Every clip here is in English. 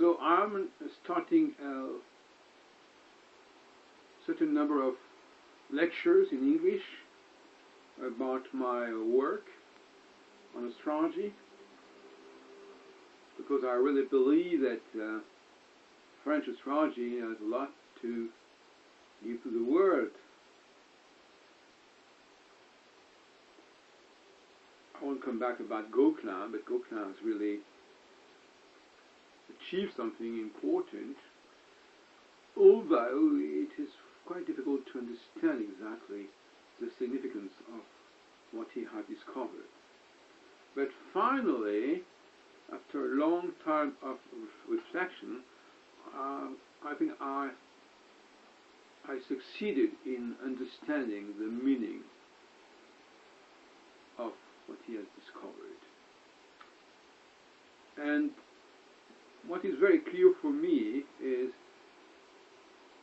So I'm starting a certain number of lectures in English about my work on astrology, because I really believe that French astrology has a lot to give to the world. I won't come back about Gauquelin, but Gauquelin has really achieved something important, although it is quite difficult to understand exactly the significance of what he had discovered. But finally, after a long time of reflection, I think I succeeded in understanding the meaning of what he has discovered. And what is very clear for me is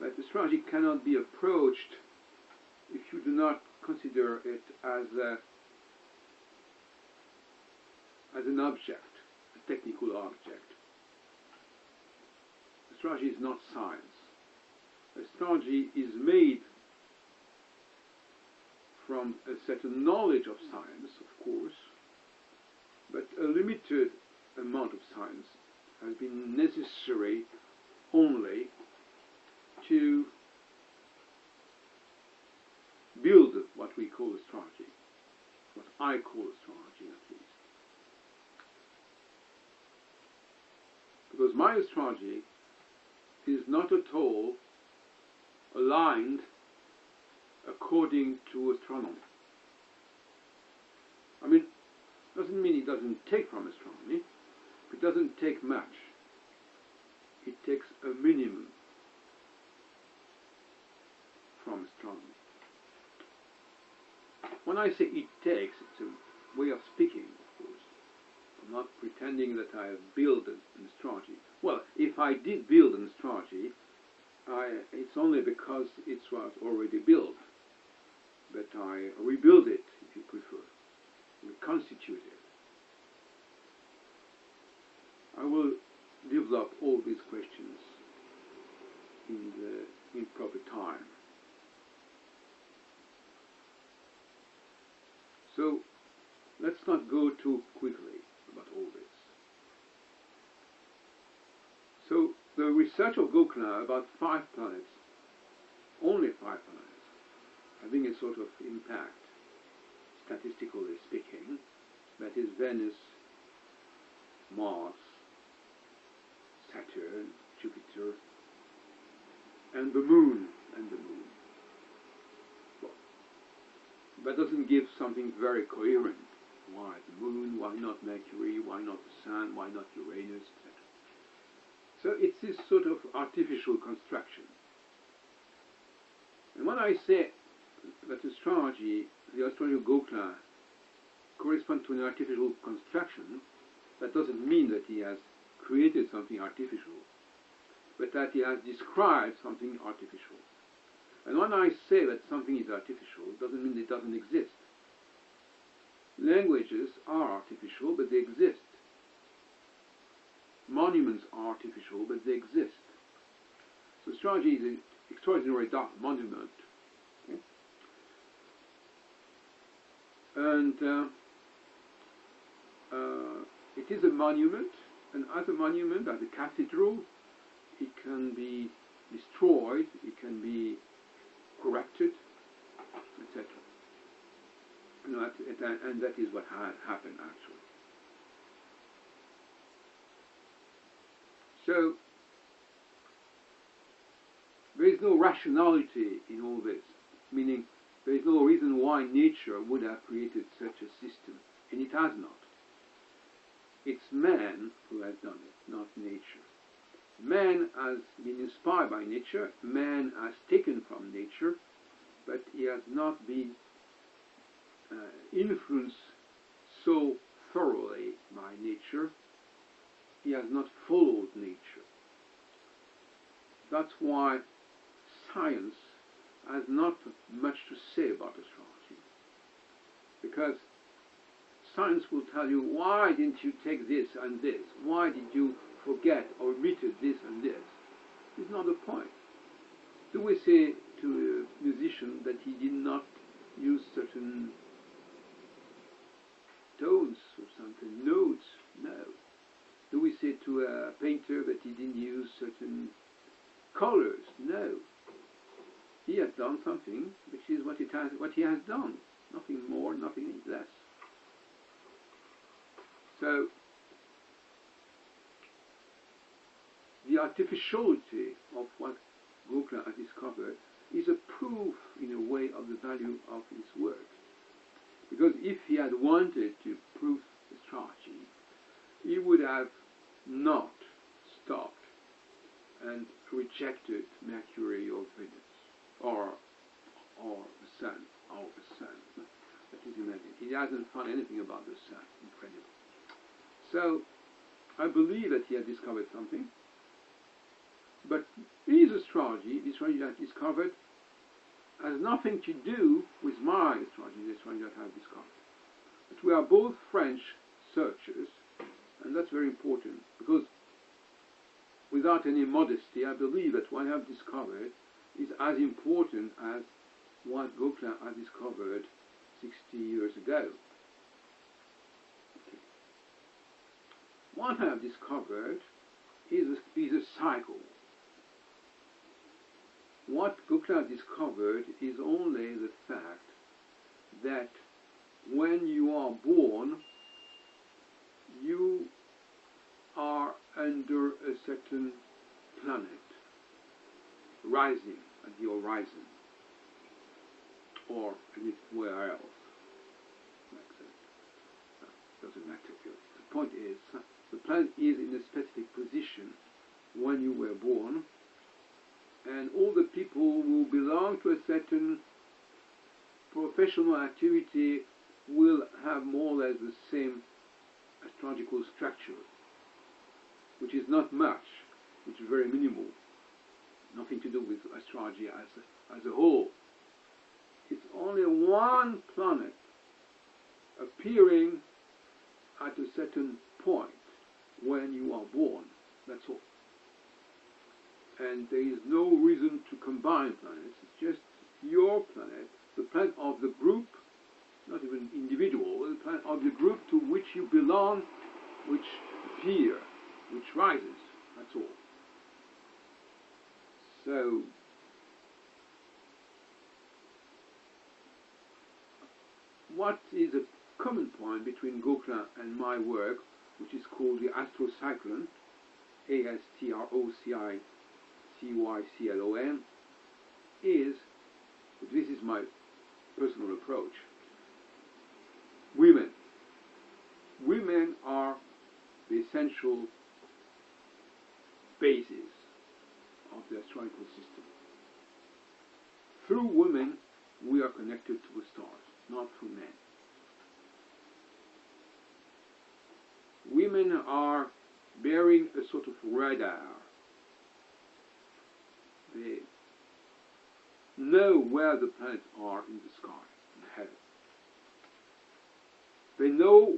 that astrology cannot be approached if you do not consider it as an object, a technical object. Astrology is not science. Astrology is made from a certain knowledge of science, of course, but a limited amount of science has been necessary only to build what we call astrology, what I call astrology at least. Because my astrology is not at all aligned according to astronomy. I mean, doesn't mean it doesn't take from astronomy, but it doesn't take much. It takes a minimum from astronomy. When I say it takes, it's a way of speaking, of course. I'm not pretending that I have built an astrology. Well, if I did build an astrology, it's only because it was already built. But I rebuild it, if you prefer, reconstitute it. I will develop all these questions in proper time. So let's not go too quickly about all this. So the research of Gauquelin about 5 planets, only 5 planets, having a sort of impact, statistically speaking, that is Venus, Mars, Saturn, Jupiter, and the Moon, Well, that doesn't give something very coherent. Why the Moon? Why not Mercury? Why not the Sun? Why not Uranus, etc.? So it's this sort of artificial construction. And when I say that astrology, the astrology of Gauquelin, corresponds to an artificial construction, that doesn't mean that he has created something artificial, but that he has described something artificial. And when I say that something is artificial, it doesn't mean it doesn't exist. Languages are artificial, but they exist. Monuments are artificial, but they exist. So astrology is an extraordinary dark monument. Okay? And it is a monument, and as a monument, as a cathedral, it can be destroyed, it can be corrupted, etc. And that is what happened actually. So there is no rationality in all this, meaning there is no reason why nature would have created such a system, and it has not. It's man who has done it, not nature. Man has been inspired by nature, man has taken from nature, but he has not been influenced so thoroughly by nature. He has not followed nature. That's why science has not much to say about astrology, because science will tell you, why didn't you take this and this? Why did you forget or omitted this and this is not the point. Do we say to a musician that he did not use certain tones or something, notes? No. Do we say to a painter that he didn't use certain colors? No. He has done something which is what he has done. Nothing more, nothing less. So the artificiality of what Gokula has discovered is a proof, in a way, of the value of his work. Because if he had wanted to prove astrology, he would have not stopped and rejected Mercury or Venus or the Sun. That is, imagine. He hasn't found anything about the Sun. Incredible. So I believe that he had discovered something. But his astrology, the astrology that he discovered, has nothing to do with my astrology, the astrology that I have discovered. But we are both French searchers, and that's very important, because without any modesty, I believe that what I have discovered is as important as what Gokula has discovered 60 years ago. Okay. What I have discovered is a cycle. What Gokula discovered is only the fact that when you are born, you are under a certain planet rising at the horizon, or anywhere else, like that. Doesn't matter. The point is, the planet is in a specific position when you were born, and all the people who belong to a certain professional activity will have more or less the same astrological structure, which is not much, which is very minimal, nothing to do with astrology as a whole. It's only one planet appearing at a certain point when you are born, that's all. And there is no reason to combine planets. It's just your planet, the planet of the group, not even individual, the planet of the group to which you belong, which appear, which rises. That's all. So what is a common point between Gokula and my work, which is called the Astrocyclone, Astrocyclon, is, this is my personal approach, women. Women are the essential basis of the astrological system. Through women, we are connected to the stars, not through men. Women are bearing a sort of radar. They know where the planets are in the sky, in heaven. They know,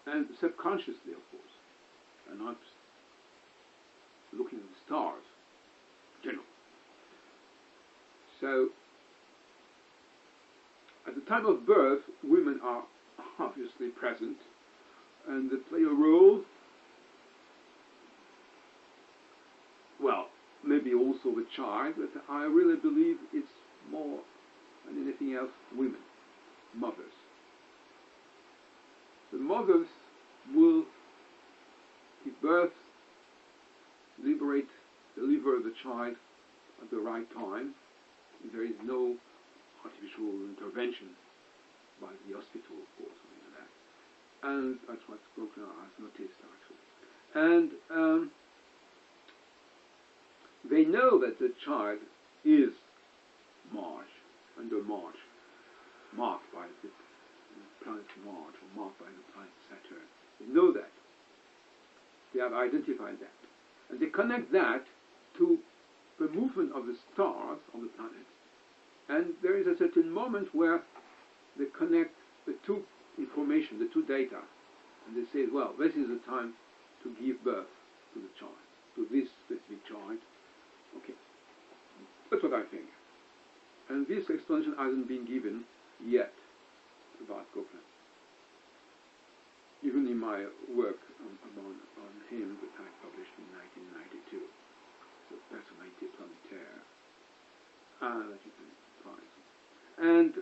and subconsciously, of course, they're not looking at the stars in general. So, at the time of birth, women are obviously present, and they play a role. Well, maybe also the child, but I really believe it's more than anything else women, mothers. The mothers will give birth, deliver the child at the right time. There is no artificial intervention by the hospital, of course, something like that. And that's what Gokula has noticed, actually. And they know that the child is under March, marked by the planet Mars, or marked by the planet Saturn. They know that. They have identified that. And they connect that to the movement of the stars, of the planets. And there is a certain moment where they connect the two information, the two data, and they say, well, this is the time to give birth. to the chart, to this specific chart. Okay, that's what I think. And this explanation hasn't been given yet about Copeland. Even in my work on him that I published in 1992, the Personnalité Planétaire, that you can find. And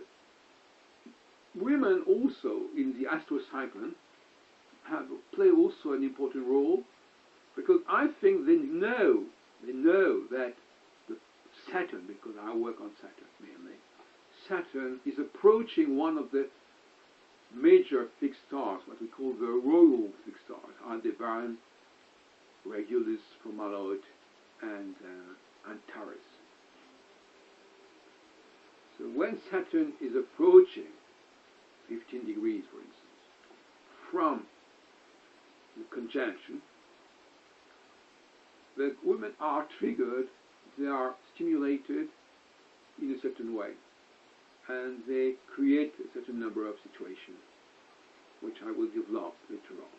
women also in the astrocyclone play also an important role, because I think they know that the Saturn, because I work on Saturn mainly, Saturn is approaching one of the major fixed stars, what we call the royal fixed stars, Aldebaran, Regulus, Fomalhaut, and Antares. So when Saturn is approaching 15 degrees, for instance, from the conjunction, the women are triggered, they are stimulated in a certain way, and they create a certain number of situations, which I will develop later on.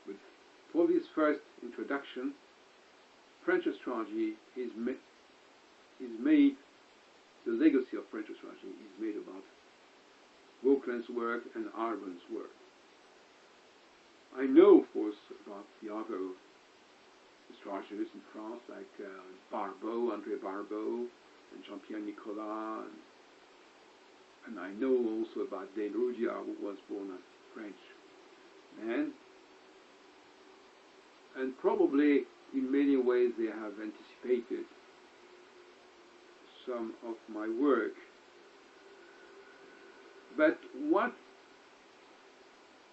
But for this first introduction, French astrology is made, the legacy of French astrology is made about Vauquelin's work and Halbronn's work. I know, of course, about the other astrologers in France, like Barbeau, André Barbeau, and Jean-Pierre Nicolas, and I know also about Dale Rudyard, who was born a French man. And probably, in many ways, they have anticipated some of my work. But what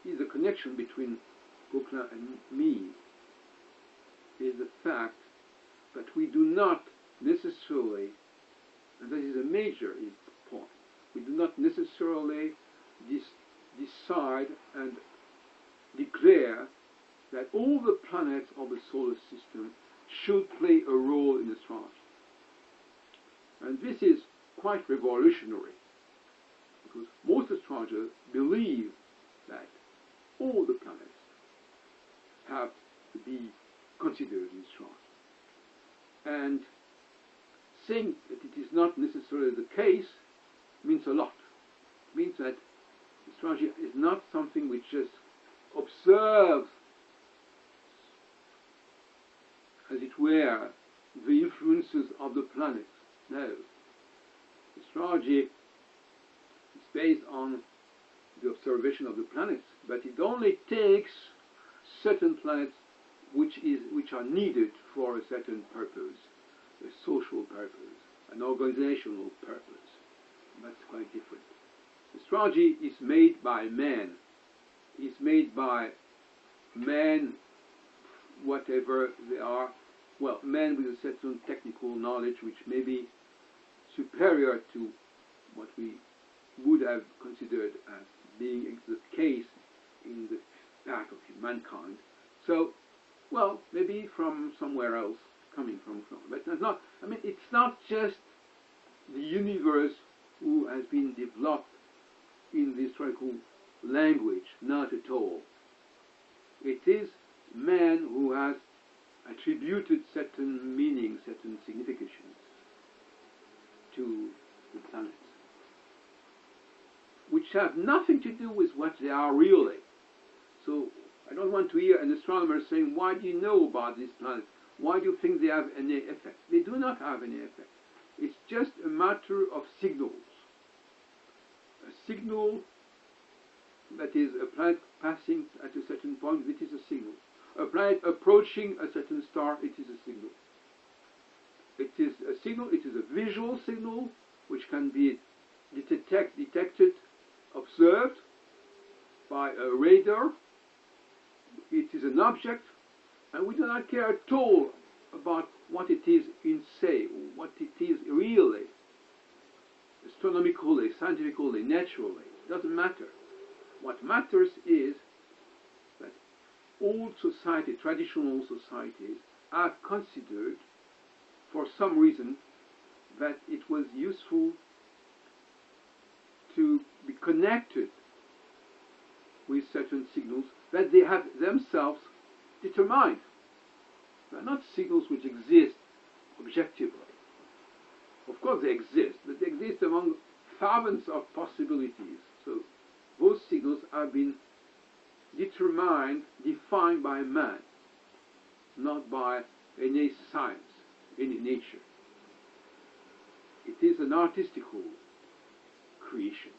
is the connection between Vauquelin and me is the fact that we do not necessarily, and that is a major point, we do not necessarily decide and declare that all the planets of the solar system should play a role in astrology. And this is quite revolutionary, because most astrologers believe that all the planets have to be considered in astrology. And saying that it is not necessarily the case means a lot. It means that astrology is not something which just observes, as it were, the influences of the planets. No. Astrology is based on the observation of the planets, but it only takes certain planets which are needed for a certain purpose, a social purpose, an organizational purpose. That's quite different. Astrology is made by men. It's made by men, whatever they are, well, men with a certain technical knowledge which may be superior to what we would have considered as being the case in the path of mankind. So, well, maybe from somewhere else, coming from, but it's not. I mean, it's not just the universe who has been developed in the historical language, not at all. It is man who has attributed certain meanings, certain significations to the planets, which have nothing to do with what they are really. So I don't want to hear an astronomer saying, why do you know about these planets? Why do you think they have any effect? They do not have any effect. It's just a matter of signals. A signal, that is a planet passing at a certain point, it is a signal. A planet approaching a certain star, it is a signal. It is a signal, it is a visual signal, which can be detected, observed by a radar. It is an object, and we do not care at all about what it is in se, what it is really, astronomically, scientifically, naturally. It doesn't matter. What matters is that old society, traditional societies, have considered, for some reason, that it was useful to be connected with certain signals that they have themselves determined. They are not signals which exist objectively. Of course they exist, but they exist among thousands of possibilities. So those signals have been defined by man, not by any science, any nature. It is an artistical creation.